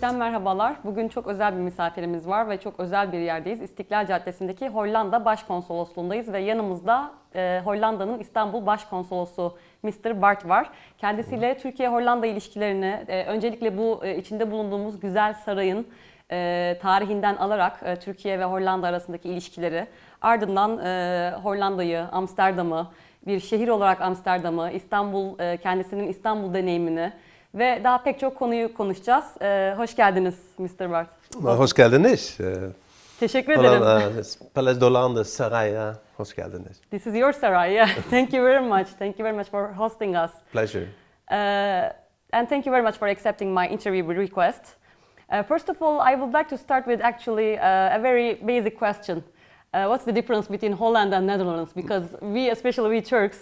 Ekotürk'ten merhabalar. Bugün çok özel bir misafirimiz var ve çok özel bir yerdeyiz. İstiklal Caddesi'ndeki Hollanda Başkonsolosluğundayız ve yanımızda Hollanda'nın İstanbul Başkonsolosu Mr. Bart var. Kendisiyle Türkiye-Hollanda ilişkilerini, öncelikle bu içinde bulunduğumuz güzel sarayın tarihinden alarak Türkiye ve Hollanda arasındaki ilişkileri, ardından Hollanda'yı, Amsterdam'ı, bir şehir olarak Amsterdam'ı, İstanbul, kendisinin İstanbul deneyimini ve daha pek çok konuyu konuşacağız. Hoş geldiniz Mr. Bart. Hoş geldiniz. Teşekkür ederim. Palace d'Hollande Saray. Hoş geldiniz. This is your saray, yeah. Thank you very much. Thank you very much for hosting us. Pleasure. And thank you very much for accepting my interview request. First of all, I would like to start with actually a very basic question. What's the difference between Holland and Netherlands? Because we, especially we Turks,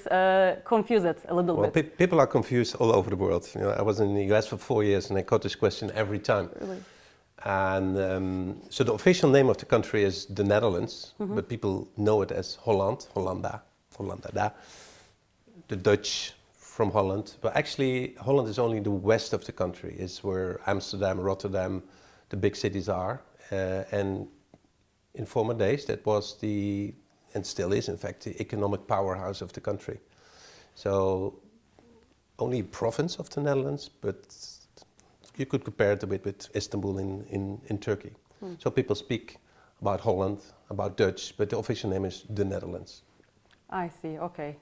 confuse it a little bit. People are confused all over the world. You know, I was in the US for 4 years and I got this question every time. Really? And so the official name of the country is the Netherlands, but people know it as Holland, Hollanda, Hollanda, the Dutch from Holland. But actually, Holland is only the west of the country. It's where Amsterdam, Rotterdam, the big cities are. And in former days, that was and still is in fact, the economic powerhouse of the country. So only a province of the Netherlands, but you could compare it a bit with Istanbul in Turkey. So people speak about Holland, about Dutch, but the official name is the Netherlands. I see, okay.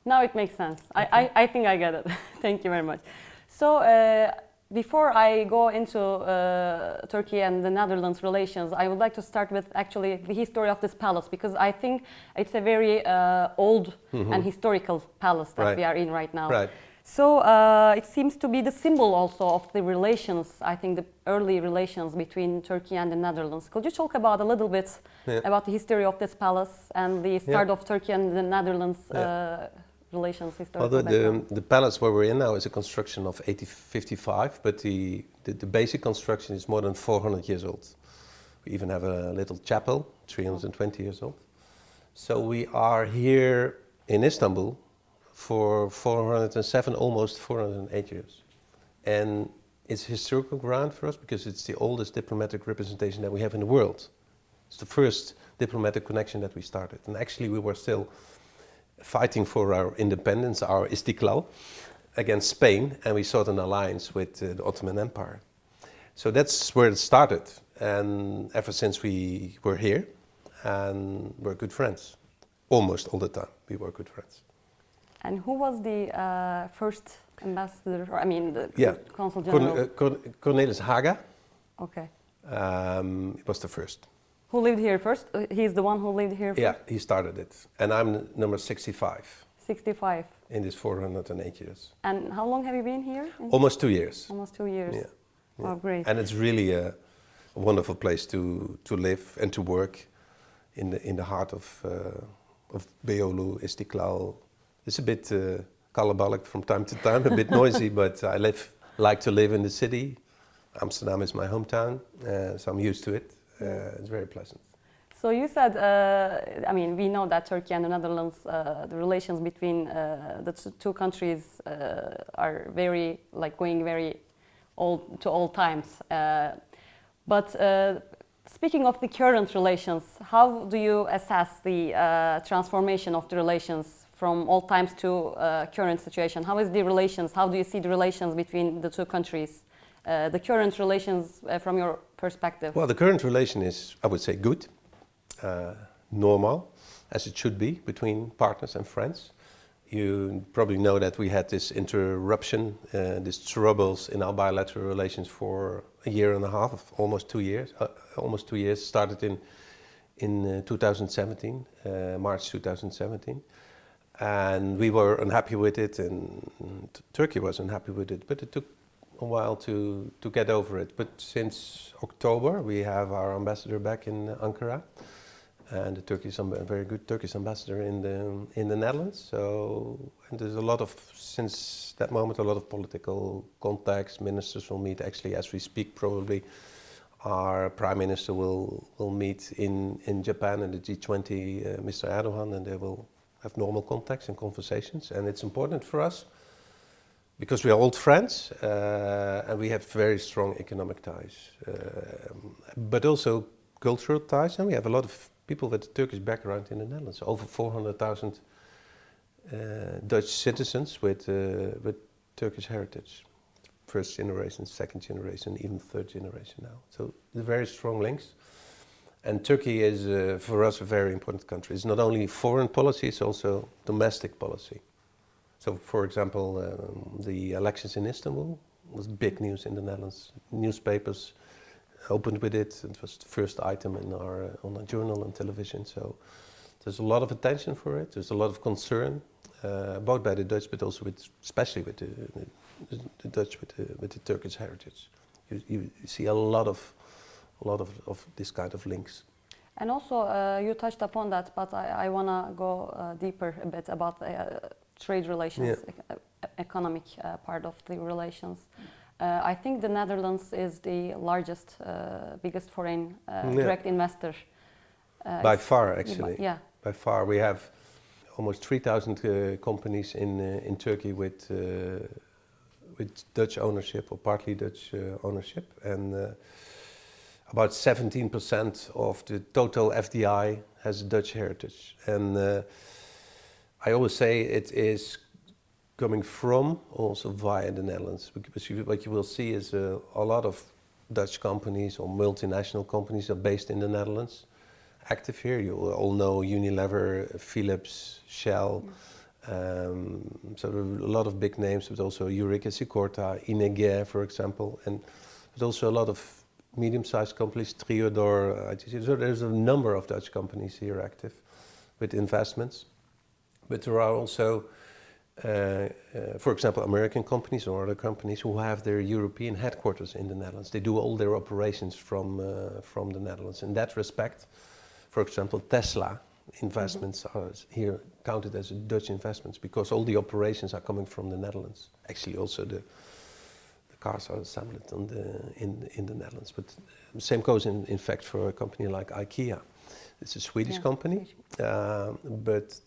Now it makes sense. Okay. I think I get it. Thank you very much. So before I go into Turkey and the Netherlands relations, I would like to start with actually the history of this palace, because I think it's a very old and historical palace that we are in right now. Right. So it seems to be the symbol also of the relations, I think the early relations between Turkey and the Netherlands. Could you talk about a little bit about the history of this palace and the start of Turkey and the Netherlands relations, historical background? The palace where we're in now is a construction of 1855, but the basic construction is more than 400 years old. We even have a little chapel, 320 years old. So we are here in Istanbul for 407, almost 408 years. And it's historical ground for us because it's the oldest diplomatic representation that we have in the world. It's the first diplomatic connection that we started. And actually we were still fighting for our independence, our istiklal, against Spain, and we sought an alliance with the Ottoman Empire. So that's where it started. And ever since we were here, and we're good friends. Almost all the time we were good friends. And who was the first ambassador, or I mean the consul general? Cornelis Haga. Okay. He was the first. Who lived here first? He's the one who lived here first? Yeah, he started it. And I'm number 65. 65. In these 408 years. And how long have you been here? Almost 2 years. Almost 2 years. Yeah. Oh, great. And it's really a wonderful place to live and to work in the heart of Beyoğlu, Istiklal. It's a bit kalabalik from time to time, a bit noisy, but I like to live in the city. Amsterdam is my hometown, so I'm used to it. It's very pleasant. So you said, I mean, we know that Turkey and the Netherlands, the relations between the two countries are very, like going very old to old times. But speaking of the current relations, how do you assess the transformation of the relations from old times to current situation? How is the relations? How do you see the relations between the two countries? The current relations from your perspective? Well, the current relation is, I would say, good, normal, as it should be between partners and friends. You probably know that we had this interruption, these troubles in our bilateral relations for a year and a half, almost 2 years. Almost 2 years, started in 2017, March 2017. And we were unhappy with it, and Turkey was unhappy with it, but it took a while to get over it. But since October, we have our ambassador back in Ankara, and a very good Turkish ambassador in the Netherlands. So, and there's since that moment, a lot of political contacts. Ministers will meet actually as we speak. Probably our prime minister will meet in Japan in the G20, Mr. Erdogan, and they will have normal contacts and conversations. And it's important for us because we are old friends and we have very strong economic ties, but also cultural ties, and we have a lot of people with Turkish background in the Netherlands. Over 400,000 Dutch citizens with Turkish heritage, first generation, second generation, even third generation now. So very strong links. And Turkey is, for us, a very important country. It's not only foreign policy, it's also domestic policy. So, for example, the elections in Istanbul was big news in the Netherlands. Newspapers opened with it. It was the first item in on our journal and television. So there's a lot of attention for it. There's a lot of concern, both by the Dutch, but also especially with the Dutch with the Turkish heritage. You see a lot of this kind of links. And also, you touched upon that, but I want to go deeper a bit about trade relations, economic part of the relations. I think the Netherlands is the largest, biggest foreign direct investor. By far, actually. Yeah. By far, we have almost 3,000 companies in Turkey with Dutch ownership or partly Dutch ownership, and about 17% of the total FDI has Dutch heritage. And I always say it is coming from, also via the Netherlands, because what you will see is a lot of Dutch companies or multinational companies are based in the Netherlands, active here. You all know Unilever, Philips, Shell. So there are a lot of big names, but also Eureka Sicorta, ING, for example, and there's also a lot of medium-sized companies, Triodor, ITC. So there's a number of Dutch companies here active with investments. But there are also, for example, American companies or other companies who have their European headquarters in the Netherlands. They do all their operations from the Netherlands. In that respect, for example, Tesla investments are here counted as Dutch investments because all the operations are coming from the Netherlands. Actually, also the cars are assembled in the Netherlands. But the same goes in fact for a company like IKEA. It's a Swedish company, but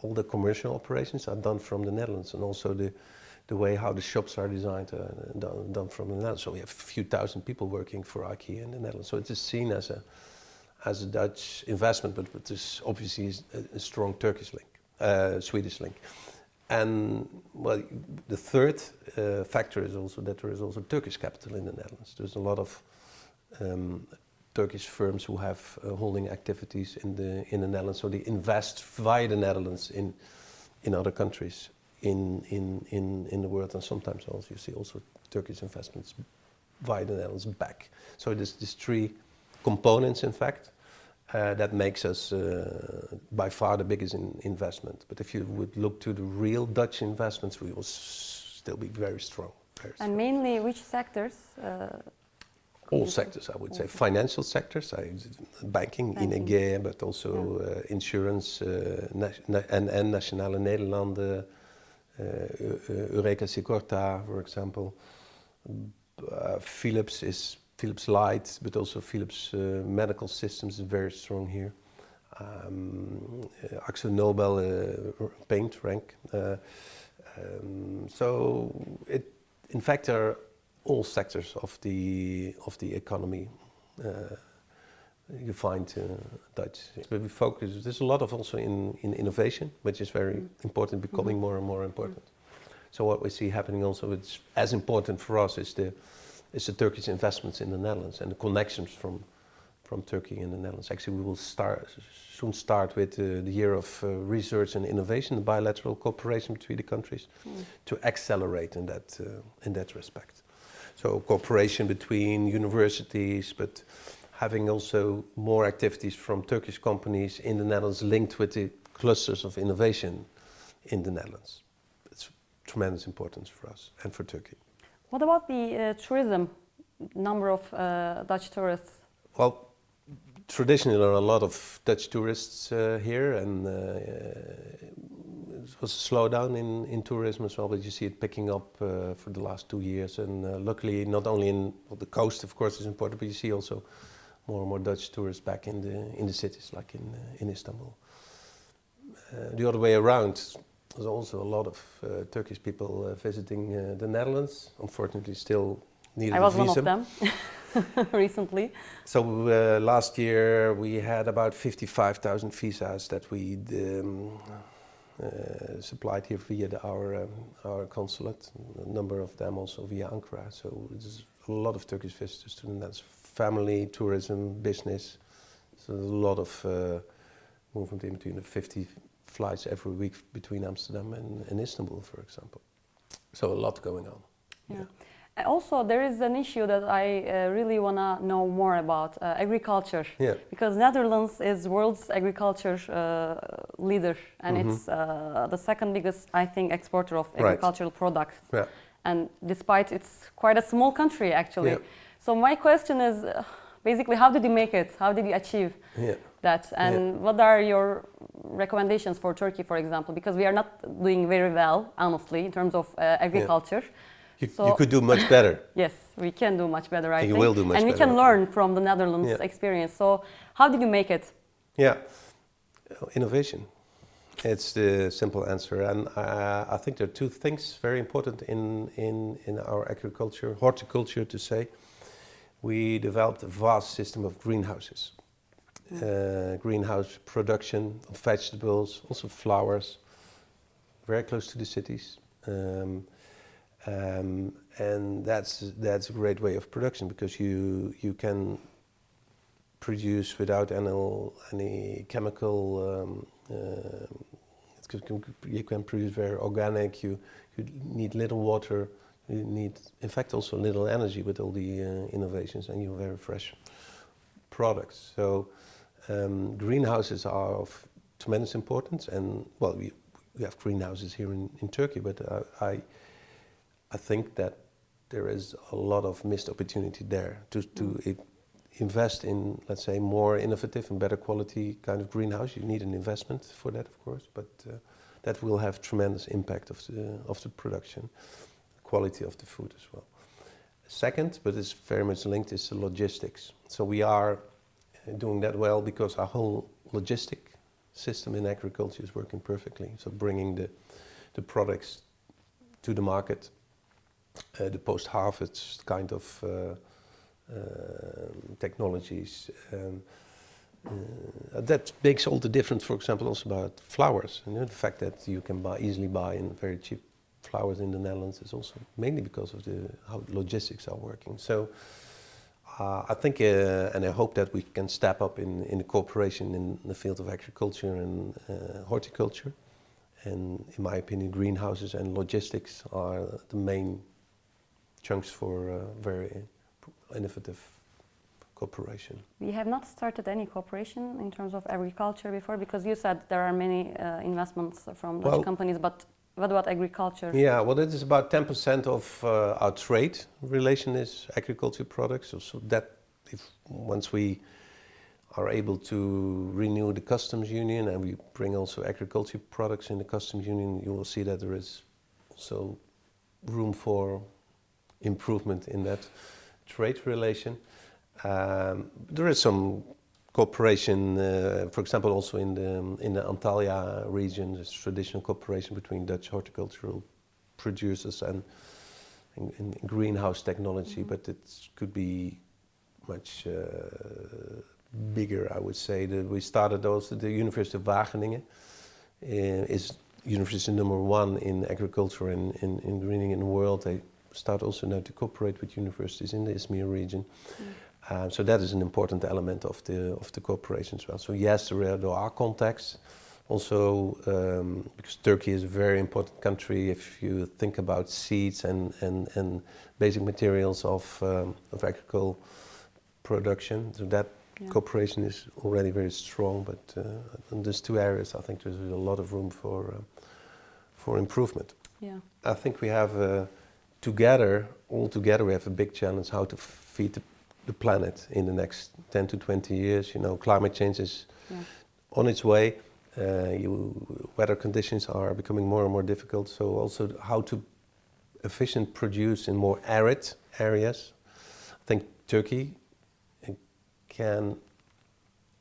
all the commercial operations are done from the Netherlands, and also the way how the shops are designed done from the Netherlands. So we have a few thousand people working for IKEA in the Netherlands. So it is seen as a Dutch investment, but there's obviously a strong Turkish link, Swedish link. And well, the third factor is also that there is also Turkish capital in the Netherlands. There's a lot of Turkish firms who have holding activities in the Netherlands, so they invest via the Netherlands in other countries in the world, and sometimes also you see also Turkish investments via the Netherlands back. So there's these three components, in fact, that makes us by far the biggest investment. But if you would look to the real Dutch investments, we will still be very strong. And mainly which sectors? All sectors, I would say. Financial sectors, banking, ING, but also insurance, en Nationale Nederlanden, Eureka Sicorta, for example. Philips Light, but also Philips Medical Systems is very strong here. Axel Nobel paint rank. So in fact, there are all sectors of the economy. You find Dutch. But we focus. There's a lot of also in innovation, which is very important, becoming more and more important. So what we see happening also, which as important for us, is the Turkish investments in the Netherlands and the connections from Turkey and the Netherlands. Actually, we will soon start with the year of research and innovation, the bilateral cooperation between the countries, to accelerate in that respect. So cooperation between universities, but having also more activities from Turkish companies in the Netherlands linked with the clusters of innovation in the Netherlands. It's tremendous importance for us and for Turkey. What about the tourism, number of Dutch tourists? Well, traditionally there are a lot of Dutch tourists here, and it was a slowdown in tourism as well, but you see it picking up for the last 2 years. And luckily, not only in the coast, of course, is important, but you see also more and more Dutch tourists back in the cities, like in Istanbul. The other way around, there's also a lot of Turkish people visiting the Netherlands. Unfortunately, still needed I was a visa. one of them recently. So last year we had about 55,000 visas that we supplied here via our consulate. A number of them also via Ankara. So there's a lot of Turkish visitors to the Netherlands. Family, tourism, business. So there's a lot of movement in between the 50 flights every week between Amsterdam and Istanbul, for example. So a lot going on. Yeah. Also, there is an issue that I really want to know more about, agriculture. Yeah. Because Netherlands is world's agriculture leader, and it's the second biggest, I think, exporter of agricultural products. Yeah. And despite it's quite a small country, actually. Yeah. So my question is, basically, how did you make it? How did you achieve that? And what are your recommendations for Turkey, for example? Because we are not doing very well, honestly, in terms of agriculture. You could do much better. Yes, we can do much better, I think. You will do much better. And we can learn from the Netherlands experience. So how did you make it? Yeah, innovation. It's the simple answer. And I think there are two things very important in our agriculture, horticulture to say. We developed a vast system of greenhouses. Greenhouse production of vegetables, also flowers, very close to the cities. And that's a great way of production because you can produce without any chemical. You can produce very organic. You need little water. You need, in fact, also little energy with all the innovations, and you have very fresh products. So greenhouses are of tremendous importance. And well, we have greenhouses here in Turkey, but I think that there is a lot of missed opportunity there to invest in, let's say, more innovative and better quality kind of greenhouse. You need an investment for that, of course, but that will have tremendous impact of the production, quality of the food as well. Second, but it's very much linked, is the logistics. So we are doing that well because our whole logistic system in agriculture is working perfectly. So bringing the products to the market, the post-harvest kind of technologies. That makes all the difference, for example, also about flowers. You know, the fact that you can easily buy in very cheap flowers in the Netherlands is also mainly because of how logistics are working. So I think and I hope that we can step up in the cooperation in the field of agriculture and horticulture. And in my opinion, greenhouses and logistics are the main chunks for very innovative cooperation. We have not started any cooperation in terms of agriculture before, because you said there are many investments from Dutch companies, but what about agriculture? Yeah, well, it is about 10% of our trade relation is agriculture products. So that once we are able to renew the customs union and we bring also agriculture products in the customs union, you will see that there is also room for improvement in that trade relation. There is some cooperation, for example, also in the Antalya region. There's traditional cooperation between Dutch horticultural producers and greenhouse technology, but it could be much bigger, I would say. We started also, the University of Wageningen is university number 1 in agriculture and in greening in the world. They start also now to cooperate with universities in the Izmir region. So that is an important element of the cooperation as well. So yes, there are contacts. Also, because Turkey is a very important country if you think about seeds and basic materials of agricultural production. So that cooperation is already very strong. But in these two areas, I think there's a lot of room for improvement. Yeah. I think we have all together, we have a big challenge how to feed the planet in the next 10 to 20 years. You know, climate change is on its way. Weather conditions are becoming more and more difficult. So also how to efficient produce in more arid areas. I think Turkey can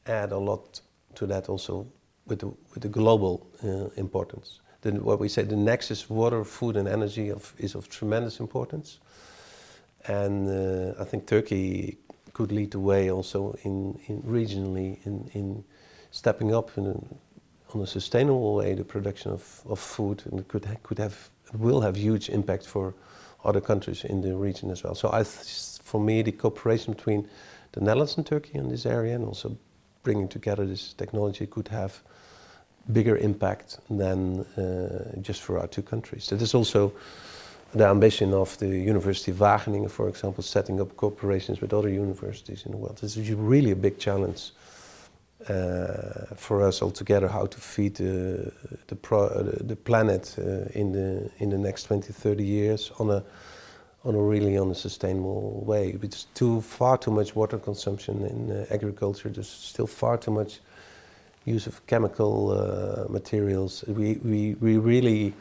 add a lot to that also with the global importance. Then what we say, the nexus water, food, and energy is of tremendous importance, and I think Turkey could lead the way also in regionally in stepping up on a sustainable way the production of food, and it will have huge impact for other countries in the region as well. So for me, the cooperation between the Netherlands and Turkey in this area, and also bringing together this technology, could have bigger impact than just for our two countries. That is also the ambition of the University of Wageningen, for example, setting up cooperations with other universities in the world. This is really a big challenge for us all together, how to feed the planet in the next 20, 30 years on a sustainable way. It's far too much water consumption in agriculture. There's still far too much use of chemical materials. We really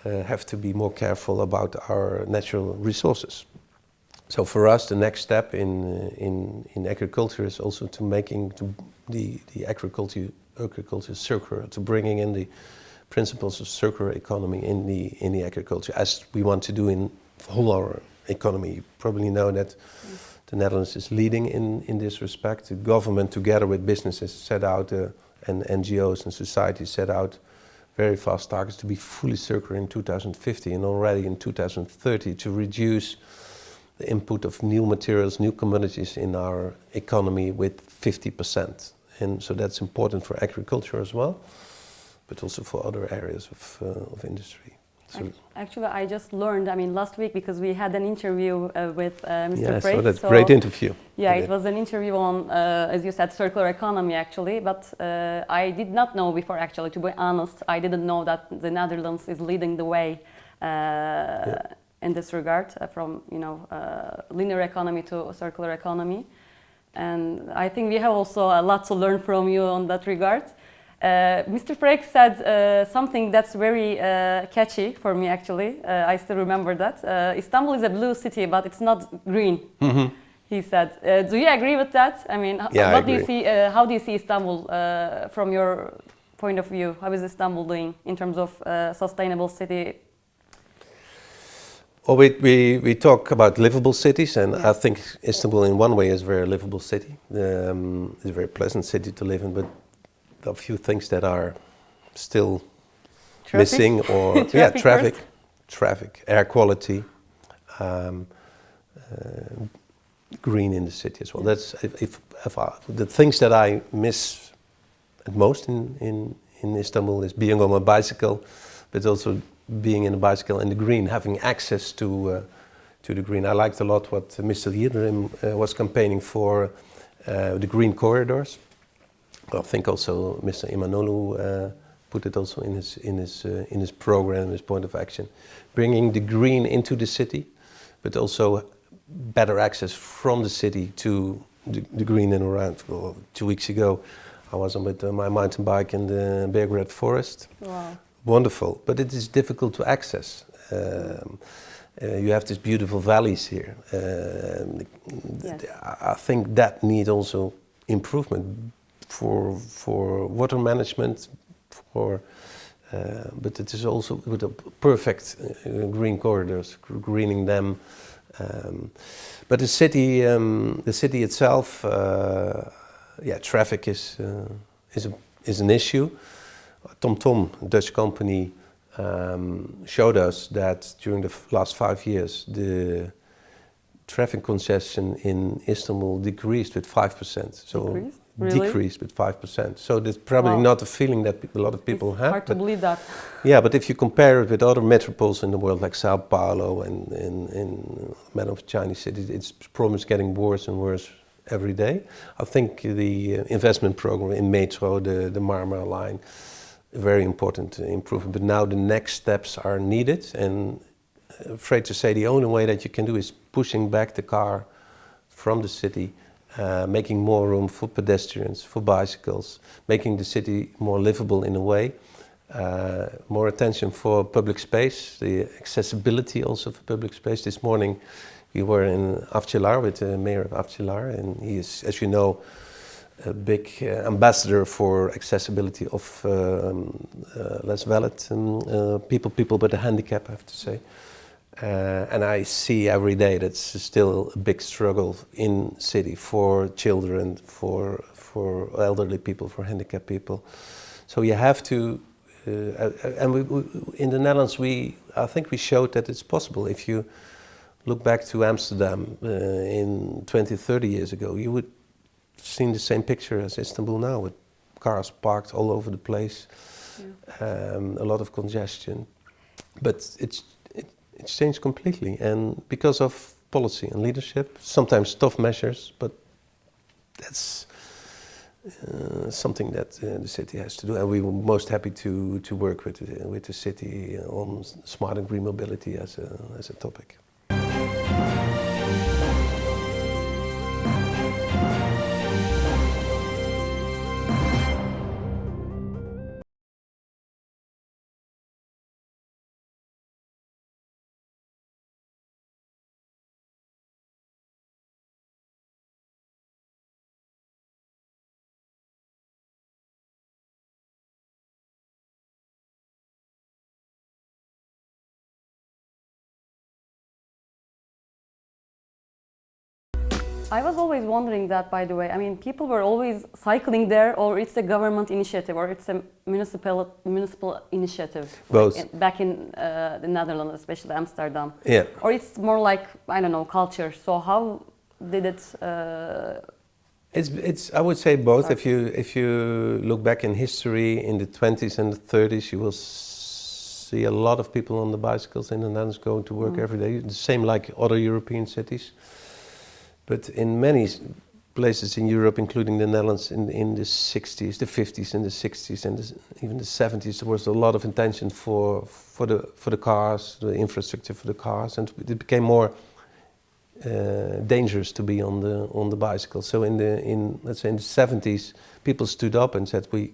have to be more careful about our natural resources. So for us, the next step in agriculture is also to making the agriculture circular, to bringing in the principles of circular economy in the agriculture, as we want to do in whole our economy. You probably know that the Netherlands is leading in this respect. The government, together with businesses, set out and NGOs and society set out very fast targets to be fully circular in 2050 and already in 2030 to reduce the input of new materials, new commodities in our economy with 50%. And so that's important for agriculture as well, but also for other areas of industry. So actually, I just learned, last week, because we had an interview with Mr. Frey. So that's a great interview. Yeah, it was an interview on, as you said, circular economy, actually. But I did not know before, actually, to be honest. I didn't know that the Netherlands is leading the way in this regard, from linear economy to circular economy. And I think we have also a lot to learn from you on that regard. Mr. Frey said something that's very catchy for me, actually. I still remember that. Istanbul is a blue city, but it's not green, he said. Do you agree with that? Yeah, what do you see? How do you see Istanbul from your point of view? How is Istanbul doing in terms of sustainable city? Well, we talk about livable cities, and I think Istanbul in one way is a very livable city. It's a very pleasant city to live in, but a few things that are still missing, or traffic, air quality, green in the city as well. That's if the things that I miss at most in Istanbul is being on my bicycle, but also being in a bicycle in the green, having access to the green. I liked a lot what Mr. Yildirim was campaigning for, the green corridors. I think also Mr. Imanolu put it also in his program, his point of action, bringing the green into the city, but also better access from the city to the green and around. Well, 2 weeks ago, I was on with my mountain bike in the Belgrade forest. Wow. Wonderful, but it is difficult to access. You have these beautiful valleys here. I think that needs also improvement for water management, but it is also with a perfect green corridors, greening them. But the city itself, traffic is an issue. TomTom, a Dutch company, showed us that during the last 5 years, the traffic congestion in Istanbul decreased with 5%. So decreased with 5%. So that's probably not a feeling that a lot of people have. Hard to believe that. Yeah, but if you compare it with other metropoles in the world, like Sao Paulo and many of Chinese cities, it's probably getting worse and worse every day. I think the investment program in metro, the Marmara line, very important improvement. But now the next steps are needed, and afraid to say the only way that you can do is pushing back the car from the city, making more room for pedestrians, for bicycles, making the city more livable in a way, more attention for public space, the accessibility also for public space. This morning we were in Avcılar with the mayor of Avcılar, and he is, as you know, a big ambassador for accessibility of less valid people with a handicap, I have to say. And I see every day that's still a big struggle in city for children, for elderly people, for handicapped people. So you have to, and we, in the Netherlands, I think we showed that it's possible. If you look back to Amsterdam in 20, 30 years ago, you would have seen the same picture as Istanbul now, with cars parked all over the place, a lot of congestion. But it's changed completely, and because of policy and leadership, sometimes tough measures, but that's something that the city has to do, and we were most happy to work with the city on smart and green mobility as a topic. I was always wondering that, by the way. I mean, people were always cycling there, or it's a government initiative, or it's a municipal initiative. Both. Like back in the Netherlands, especially Amsterdam. Yeah. Or it's more like, I don't know, culture. So how did it? It's I would say both. If you look back in history, in the 20s and the 30s, you will see a lot of people on the bicycles in the Netherlands going to work every day. The same like other European cities. But in many places in Europe, including the Netherlands, in the 60s, the 50s, and the 60s, and even the 70s, there was a lot of intention for the cars, the infrastructure for the cars, and it became more dangerous to be on the bicycle. So let's say in the 70s, people stood up and said, we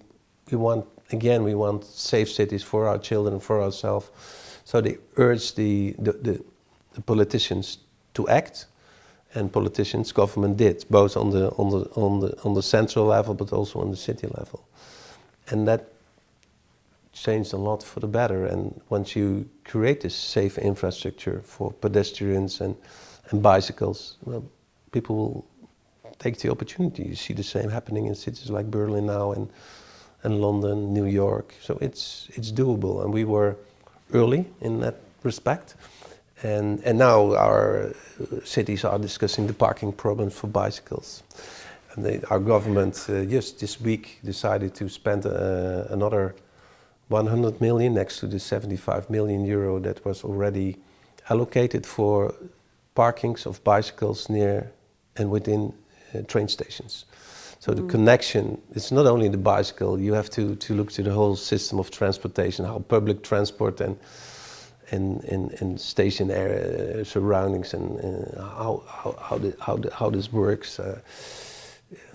want safe cities for our children and for ourselves. So they urged the politicians to act. And politicians, government did, both on the central level, but also on the city level, and that changed a lot for the better. And once you create this safe infrastructure for pedestrians and bicycles, well, people will take the opportunity. You see the same happening in cities like Berlin now, and London, New York. So it's doable, and we were early in that respect. And now our cities are discussing the parking problems for bicycles. And our government just this week decided to spend another 100 million next to the 75 million euro that was already allocated for parkings of bicycles near and within train stations. So the connection, it's not only the bicycle, you have to look to the whole system of transportation, how public transport and station area surroundings and how this works.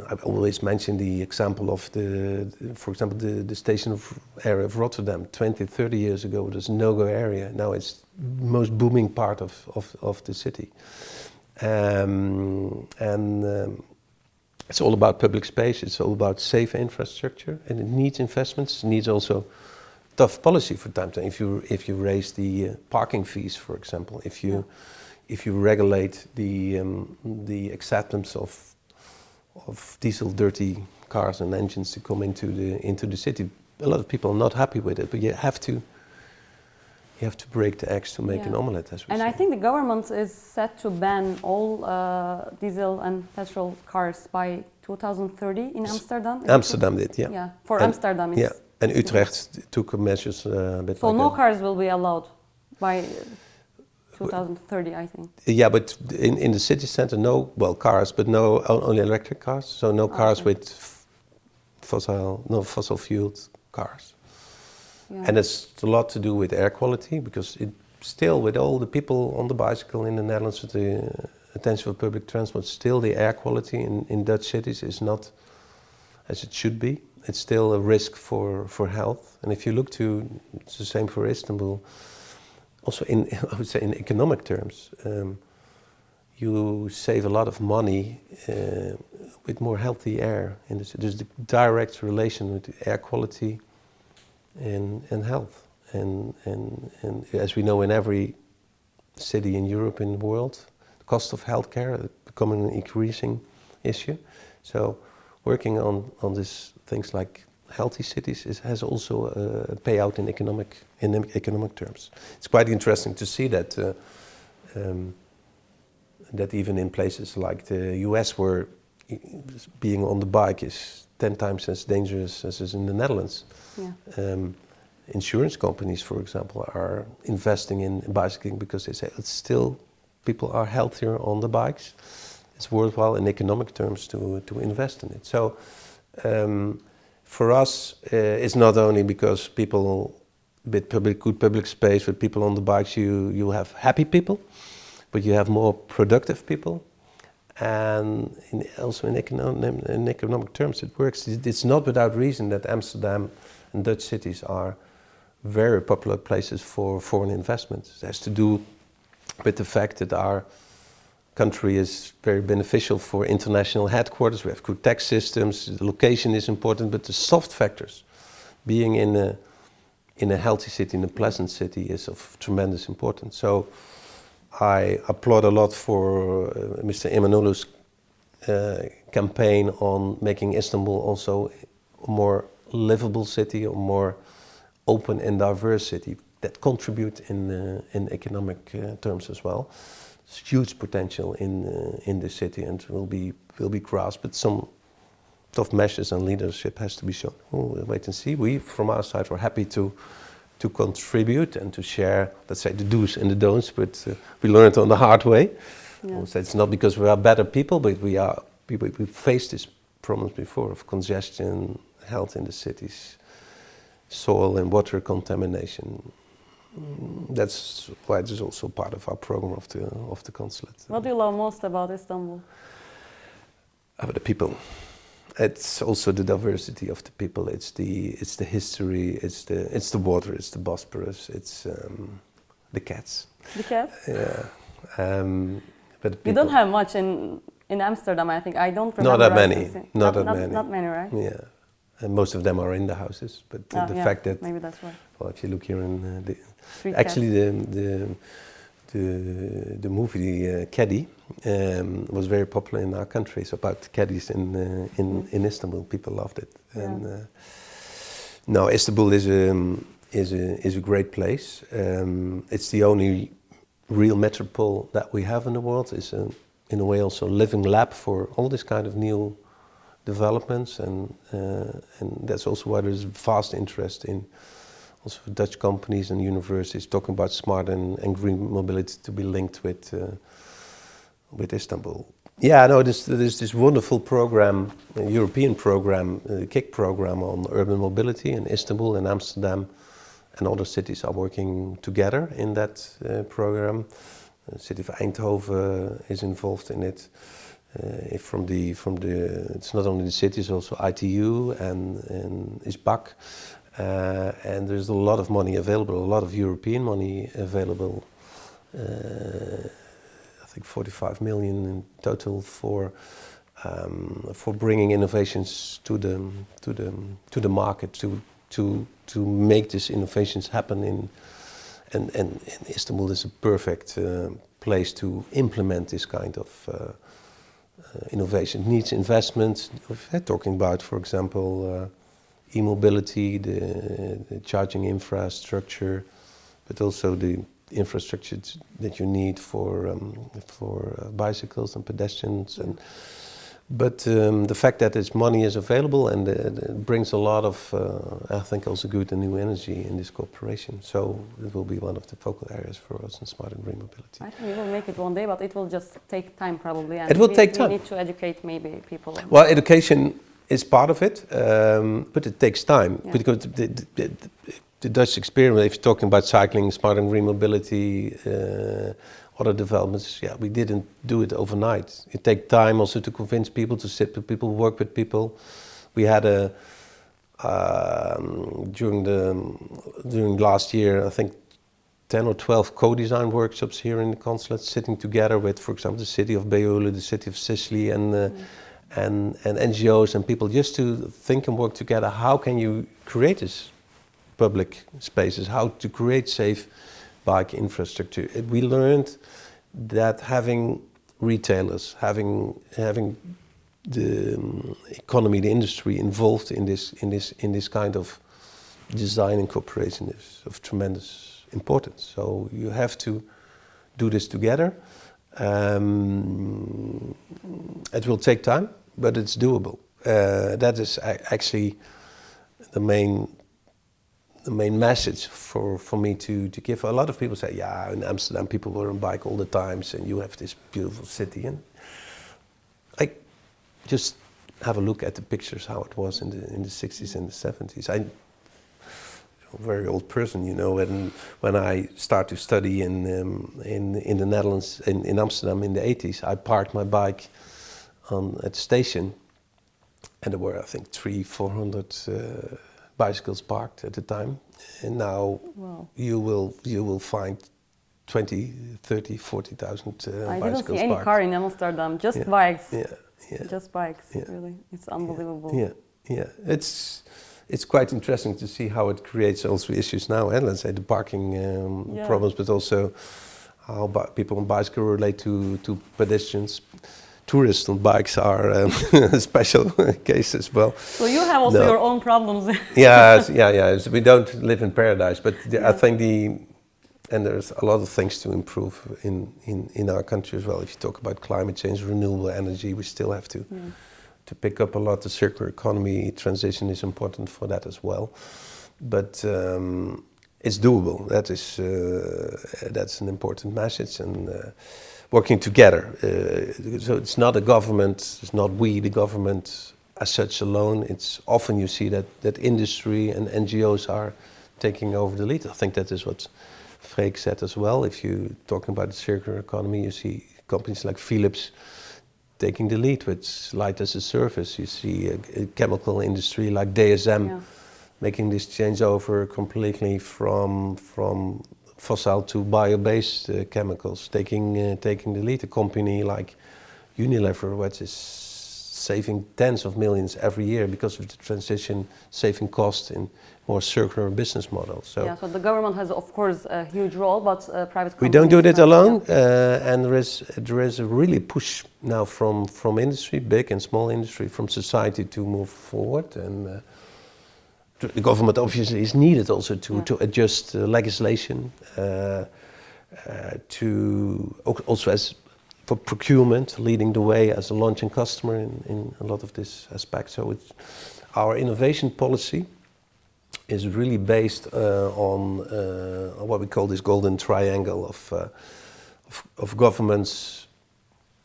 I've always mentioned the example of for example, the station area of Rotterdam. 20, 30 years ago, it was a no-go area. Now it's the most booming part of the city. It's all about public space. It's all about safe infrastructure, and it needs investments. It needs also tough policy for time to time. If you raise the parking fees, for example, if you regulate the acceptance of diesel dirty cars and engines to come into the city, a lot of people are not happy with it. But you have to break the eggs to make an omelette, as we say. And I think the government is set to ban all diesel and petrol cars by 2030 in Amsterdam. Amsterdam did, yeah. Yeah, for Amsterdam. Yeah. And Utrecht took measures a bit. So like no that. cars will be allowed by 2030, I think. Yeah, but in the city center, cars, but only electric cars. So no cars with fossil fueled cars. Yeah. And it's a lot to do with air quality, because it still, with all the people on the bicycle in the Netherlands, with the attention for public transport, still the air quality in Dutch cities is not as it should be. It's still a risk for health. And if you look it's the same for Istanbul, also I would say in economic terms, you save a lot of money with more healthy air. There's the direct relation with the air quality and health. And as we know, in every city in Europe and the world, the cost of healthcare is becoming an increasing issue. So working on these things like healthy cities has also a payout in economic terms. It's quite interesting to see that that even in places like the US, where being on the bike is 10 times as dangerous as is in the Netherlands, insurance companies, for example, are investing in bicycling because they say it's still, people are healthier on the bikes. It's worthwhile in economic terms to invest in it. So for us, it's not only because people with good public space, with people on the bikes, you have happy people, but you have more productive people. And also in economic terms, it works. It's not without reason that Amsterdam and Dutch cities are very popular places for foreign investment. It has to do with the fact that our country is very beneficial for international headquarters. We have good tax systems, the location is important, but the soft factors, being in a healthy city, in a pleasant city, is of tremendous importance. So I applaud a lot for Mr. Emanuel's campaign on making Istanbul also a more livable city, a more open and diverse city that contribute in economic terms as well. There's huge potential in the city and will be grasped, but some tough measures and leadership has to be shown. We'll wait and see. We, from our side, were happy to contribute and to share, let's say, the do's and the don'ts, but we learned on the hard way. Yeah. So it's not because we are better people, but we faced this problems before of congestion, health in the cities, soil and water contamination. That's why it is also part of our program of the consulate. What do you love most about Istanbul? About the people. It's also the diversity of the people. It's the history. It's the water. It's the Bosporus. It's the cats. The cats? Yeah. But the you don't have much in Amsterdam, I think. I don't remember. Not that many. Not many. Not many, right? Yeah. And most of them are in the houses. But the fact that maybe that's right. Well, if you look here in the Street actually the movie Caddy was very popular in our country. It's about caddies in Istanbul. People loved it. And no, Istanbul is a great place. It's the only real metropole that we have in the world. It's in a way also a living lab for all this kind of new developments, and that's also why there's vast interest in also Dutch companies and universities talking about smart and green mobility to be linked with Istanbul. Yeah, no, there's this wonderful program, a European program, the KIK program on urban mobility in Istanbul and Amsterdam, and other cities are working together in that program. The city of Eindhoven is involved in it. It's not only the cities, also ITU and ISBAC. And there's a lot of money available, a lot of European money available. I think 45 million in total for bringing innovations to the market, to make these innovations happen. And Istanbul is a perfect place to implement this kind of innovation. It needs investment. We're talking about, for example, e-mobility, the charging infrastructure, but also the infrastructure that you need for bicycles and pedestrians. But the fact that this money is available and it brings a lot of, I think, also good and new energy in this cooperation. So it will be one of the focal areas for us in smart and green mobility. I think we will make it one day, but it will just take time probably. And it will take time. We need to educate maybe people. Well, education is part of it, but it takes time. Yeah. Because the Dutch experience, if you're talking about cycling, smart and green mobility, other developments, we didn't do it overnight. It takes time also to convince people, to sit with people, work with people. We had during last year, I think 10 or 12 co-design workshops here in the consulate, sitting together with, for example, the city of Beyoğlu, the city of Sicily, and NGOs and people just to think and work together. How can you create this public spaces? How to create safe bike infrastructure? We learned that having retailers, having the economy, the industry involved in this kind of design and cooperation is of tremendous importance. So you have to do this together. It will take time, but it's doable. That is actually the main message for me to give. A lot of people say, yeah, in Amsterdam people were on bike all the time, and you have this beautiful city. And I just have a look at the pictures how it was in the 60s and the 70s. I'm a very old person, you know, and when I start to study in the Netherlands, in Amsterdam in the 80s, I parked my bike at the station, and there were, I think, 300-400 bicycles parked at the time, and now wow. you will find 20, 30, 40,000 bicycles parked. I didn't see any car in Amsterdam, just bikes. Yeah. Just bikes, really. It's unbelievable. Yeah. It's quite interesting to see how it creates also issues now, and let's say the parking problems, but also how people on bicycle relate to pedestrians. Tourists on bikes are a special case as well. So you have also your own problems. Yeah. So we don't live in paradise, but I think and there's a lot of things to improve in our country as well. If you talk about climate change, renewable energy, we still have to pick up a lot. The circular economy transition is important for that as well. But it's doable. That's an important message, and working together. So it's not a government, it's not we, the government as such alone. It's often you see that industry and NGOs are taking over the lead. I think that is what Freek said as well. If you're talking about the circular economy, you see companies like Philips taking the lead with light as a service. You see a chemical industry like DSM making this changeover completely from fossil to bio-based chemicals, taking the lead. A company like Unilever, which is saving tens of millions every year because of the transition, saving costs in more circular business models. So the government has, of course, a huge role, but private companies... We don't do it alone, and there is a really push now from industry, big and small industry, from society to move forward. And the government obviously is needed also to adjust legislation, to also as for procurement, leading the way as a launching customer in a lot of this aspect. So our innovation policy is really based on what we call this golden triangle of governments,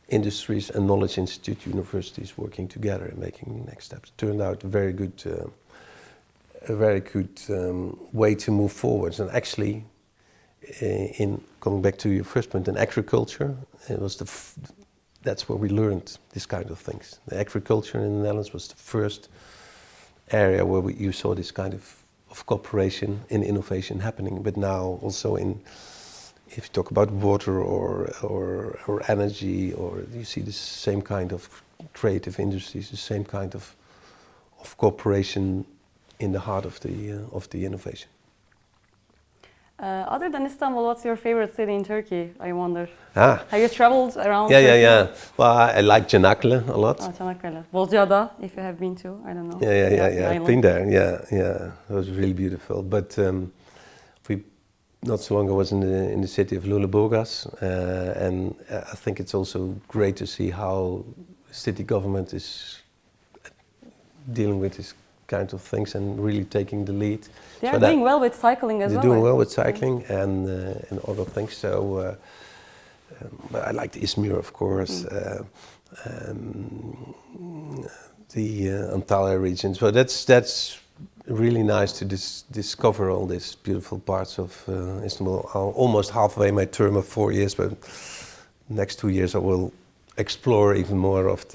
industries, and knowledge institute universities working together and making the next steps. It turned out a very good way to move forwards. And actually, in coming back to your first point, in agriculture, it was that's where we learned this kind of things. The agriculture in the Netherlands was the first area where you saw this kind of cooperation and innovation happening. But now also if you talk about water or energy, or you see the same kind of creative industries, the same kind of cooperation in the heart of the innovation. Other than Istanbul, what's your favorite city in Turkey, I wonder? Have you traveled around Turkey? Yeah. Well, I like Çanakkale a lot. Çanakkale. Bozcaada, if you have been to, I don't know. Yeah. I've been there, yeah. It was really beautiful. But we not so long ago was in the city of Lüleburgaz, and I think it's also great to see how city government is dealing with this kind of things and really taking the lead. They are doing well with cycling as well. They're doing well with cycling and other things. So but I liked Izmir, of course, the Antalya region. So that's really nice to discover all these beautiful parts of Istanbul. I'm almost halfway my term of 4 years, but next 2 years I will explore even more of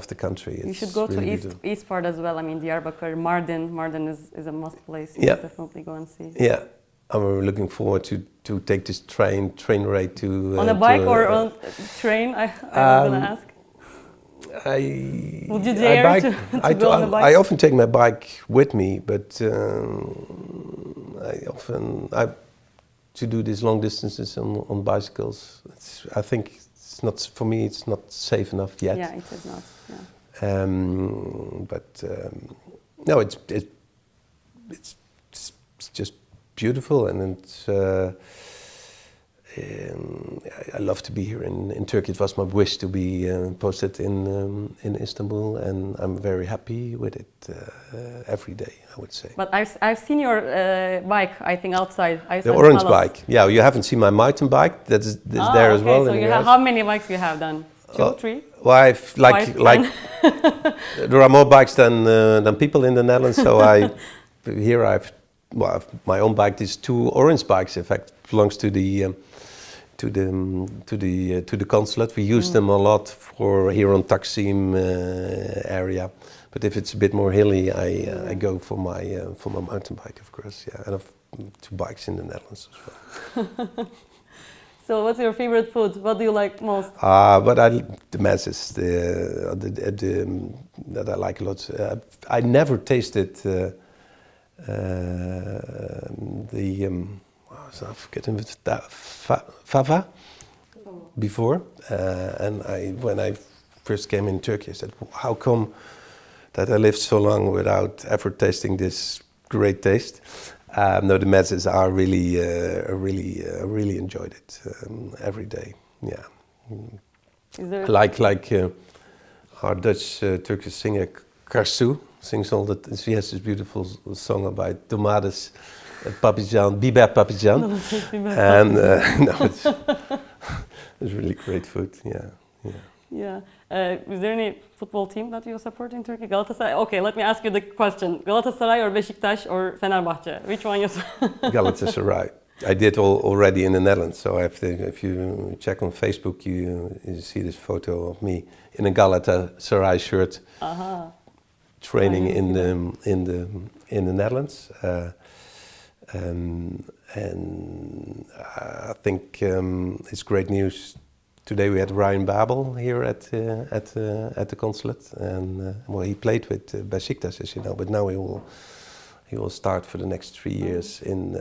the country. You should go really to east part as well. I mean, Diyarbakir, Mardin. Mardin is a must place. You should definitely go and see. Yeah, I'm looking forward to take this train ride to... on a bike or on train? I was going to ask. Would you dare to go on a bike? I often take my bike with me, but to do these long distances on bicycles, I think it's not for me. It's not safe enough yet. Yeah, it is not. Yeah. No, it's just beautiful, and it's. I love to be here in Turkey. It was my wish to be posted in Istanbul, and I'm very happy with it every day, I would say. But I've seen your bike, I think, outside. The orange bike. Yeah, you haven't seen my mountain bike. That's there as well. So you have, how many bikes you have done? Two, three? Well, I've there are more bikes than people in the Netherlands. So my own bike. These two orange bikes, in fact, belongs to the consulate. We use them a lot for here on Taksim area. But if it's a bit more hilly, I go for my mountain bike, of course. Yeah, and I have two bikes in the Netherlands as well. So, what's your favorite food? What do you like most? The masses that I like a lot. I never tasted I'm forgetting fava before, and when I first came in Turkey, I said, "How come that I lived so long without ever tasting this great taste?" No, the messes are really, really enjoyed it every day. Yeah, like our Dutch Turkish singer Karsu sings all that. She has this beautiful song about tomatoes. Biber papijan, and it's really great food. Yeah. Is there any football team that you support in Turkey? Galatasaray. Okay, let me ask you the question: Galatasaray or Beşiktaş or Fenerbahçe? Which one you? Galatasaray. I did already in the Netherlands. So if you check on Facebook, you see this photo of me in a Galatasaray shirt, training in the Netherlands. And I think it's great news. Today we had Ryan Babel here at the consulate, and he played with Beşiktaş, as you know. But now he will start for the next 3 years in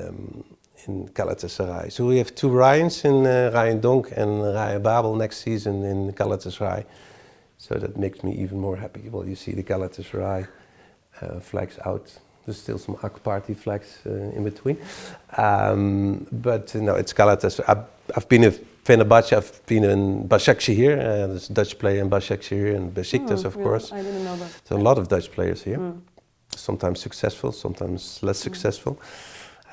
Galatasaray. So we have two Ryans, Ryan Donk and Ryan Babel, next season in Galatasaray. So that makes me even more happy. Well, you see the Galatasaray flags out. There's still some AK Party flags in between. But no, it's Galatasaray. I've been in Fenerbahce, I've been in Başakşehir here. There's a Dutch player in Başakşehir here, and Beşiktaş, of course. I didn't know that. So a lot of Dutch players here. Sometimes successful, sometimes less successful.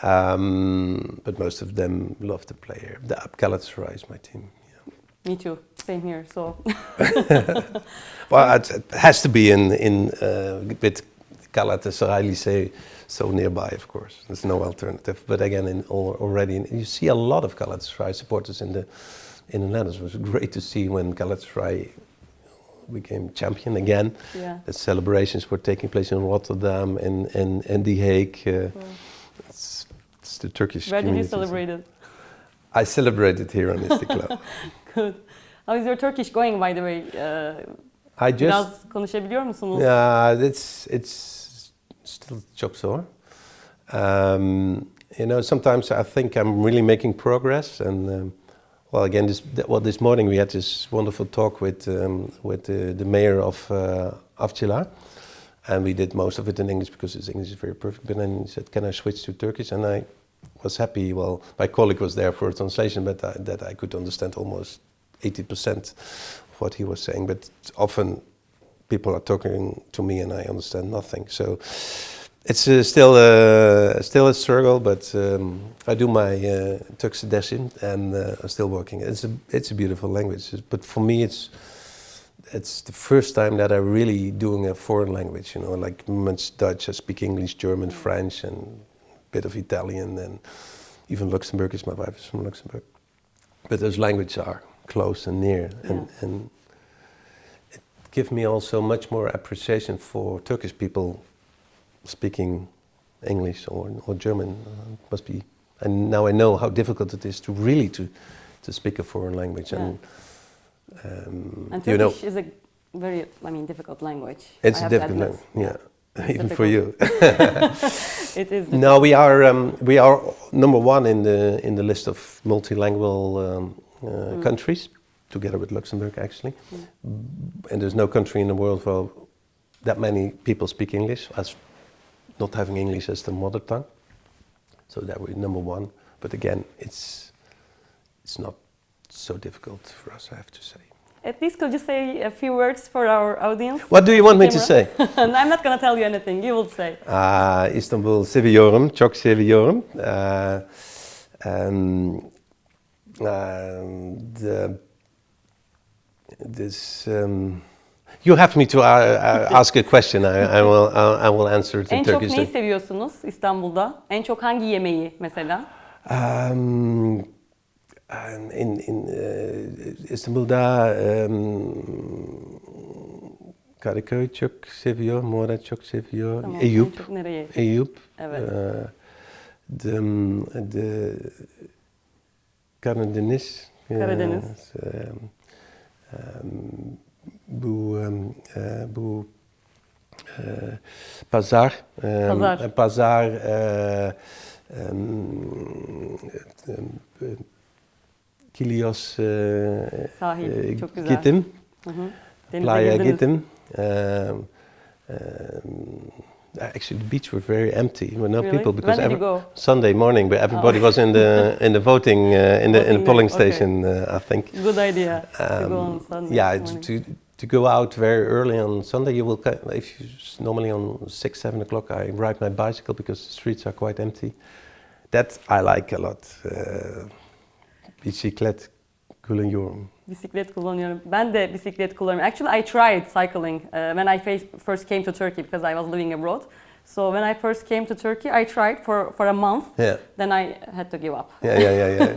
But most of them love to play here. The Galatasaray is my team. Yeah. Me too. Same here. So. Well, it has to be with Galatasaray Lycée so nearby, of course. There's no alternative. But again, you see a lot of Galatasaray supporters in the Netherlands. It was great to see when Galatasaray became champion again. Yeah. The celebrations were taking place in Rotterdam and The Hague. It's the Turkish Where community. did you celebrate it? I celebrated here on Istiklal. Good. How is your Turkish going, by the way? Biraz konuşabiliyor musunuz? Yeah, it's still çok zor. Sometimes I think I'm really making progress, and this morning we had this wonderful talk with the mayor of Avcılar, and we did most of it in English because his English is very perfect. But then he said, "Can I switch to Turkish?" And I was happy. Well, my colleague was there for a translation, but that I could understand almost 80% of what he was saying. But often people are talking to me and I understand nothing. So it's still a struggle, but I do my Turkish edition, and I'm still working. It's a beautiful language, but for me it's the first time that I'm really doing a foreign language. Like much Dutch, I speak English, German, French, and a bit of Italian, and even Luxembourgish. My wife is from Luxembourg, but those languages are close and near, and it gives me also much more appreciation for Turkish people speaking English or German. Must be, and now I know how difficult it is to really to speak a foreign language. And Turkish is a very, difficult language. It's I a have to difficult, admit. yeah, even for difficult. you. It is. No, we are number one in the list of multilingual countries, together with Luxembourg actually. And there's no country in the world where that many people speak English, as not having English as the mother tongue. So that we're number one. But again, it's not so difficult for us, I have to say. At least could you say a few words for our audience? What do you want me to say? I'm not going to tell you anything. You will say. İstanbul seviyorum, çok seviyorum. You have me to ask a question. I will answer it in En çok Turkish. neyi seviyorsunuz İstanbul'da? En çok hangi yemeği mesela? In İstanbul'da Karaköy çok seviyor, Murat çok seviyor, Tamam, Eyüp. en çok nereye? Eyüp. Evet. De Karadeniz. Karadeniz. Bu pazar. Pazar. Kilios Sahil, çok güzel. gittim. Denize Playa girdiniz. gittim. Actually, the beach was very empty. There were no Really? people because When did you go? Sunday morning, but everybody was in the voting in the polling Okay. station. I think. Good idea to go on Sunday Yeah, morning. to go out very early on Sunday, you will. If you normally on 6-7 o'clock, I ride my bicycle because the streets are quite empty. That I like a lot. Bisiklet kullanıyorum. Bisiklet kullanıyorum. Ben de bisiklet kullanıyorum. Actually, I tried cycling when I first came to Turkey because I was living abroad. So when I first came to Turkey, I tried for a month. Yeah. Then I had to give up. Yeah.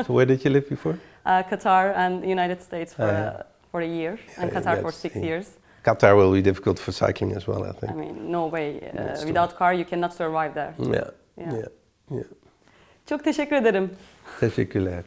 So where did you live before? Qatar and United States for a year, and Qatar for 6 years. Qatar will be difficult for cycling as well, I think. No way. Without car, you cannot survive there. Yeah. Çok teşekkür ederim. Teşekkürler.